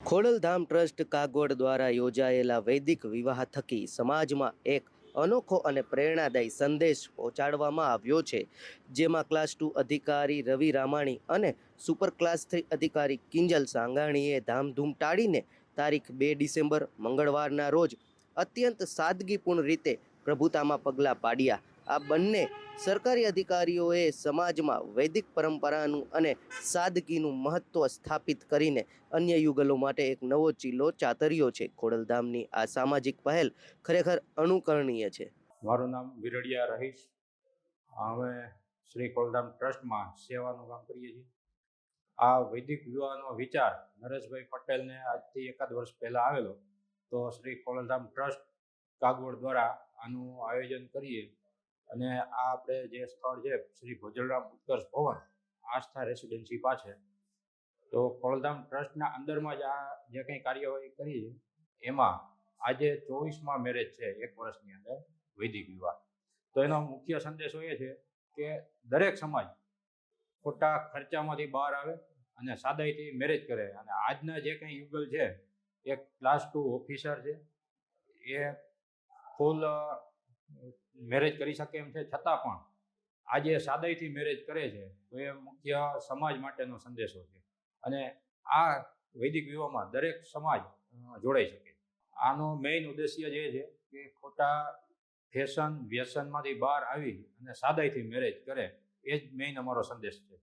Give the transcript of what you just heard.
Khodaldham trust Kagvad દ્વારા યોજાયેલા વૈદિક વિવાહ થકી સમાજમાં એક અનોખો અને પ્રેરણાદાયી સંદેશ પહોંચાડવામાં આવ્યો છે, જેમાં ક્લાસ 2 અધિકારી રવિ રામાણી અને સુપર ક્લાસ 3 અધિકારી કિંજલ સાંગાણીએ ધામધૂમ ટાળીને તારીખ 2 ડિસેમ્બર મંગળવારના રોજ અત્યંત સાદગીપૂર્ણ રીતે પ્રભુતામાં પગલાં પાડ્યા. આ બંને સરકારી અધિકારીઓએ સમાજમાં વૈદિક પરંપરાનું અને સાદગીનું મહત્વ સ્થાપિત કરીને અન્ય યુગલો માટે એક નવો ચીલો ચાતર્યો છે. ખોડલધામની આ સામાજિક પહેલ ખરેખર અનુકરણીય છે. મારું નામ વિરડિયા રહીશ. અમે શ્રી ખોડલધામ ટ્રસ્ટમાં સેવાનું કામ કરીએ છીએ. આ વૈદિક વિવાહનો વિચાર નરેશભાઈ પટેલને આજથી એકાદ વર્ષ પહેલાં આવેલો, તો શ્રી ખોડલધામ ટ્રસ્ટ કાગવડ દ્વારા આનું આયોજન કરીએ અને આ આપણે જે સ્થળ છે શ્રી ભોજલરામ ઉત્કર્ષ ભવન આસ્થા રેસિડેન્સી પાસે, તો ખોડલધામ ટ્રસ્ટના અંદરમાં જ આ જે કંઈ કાર્યવાહી કરી છે એમાં આજે 24મા મેરેજ છે એક વર્ષની અંદર વૈદિક વિવાહ. તો એનો મુખ્ય સંદેશો એ છે કે દરેક સમાજ ખોટા ખર્ચામાંથી બહાર આવે અને સાદાઈથી મેરેજ કરે. અને આજના જે કંઈ યુગલ છે, એક ક્લાસ 2 ઓફિસર છે, એ ફૂલ મેરેજ કરી શકે એમ છે, છતાં પણ આજે સાદાઈથી મેરેજ કરે છે, તો એ મુખ્ય સમાજ માટેનો સંદેશો છે. અને આ વૈદિક વિવાહમાં દરેક સમાજ જોડાઈ શકે. આનો મેઇન ઉદ્દેશ્ય જે છે કે ખોટા ફેશન વ્યસનમાંથી બહાર આવી અને સાદાઈથી મેરેજ કરે, એ જ મેઇન અમારો સંદેશ છે.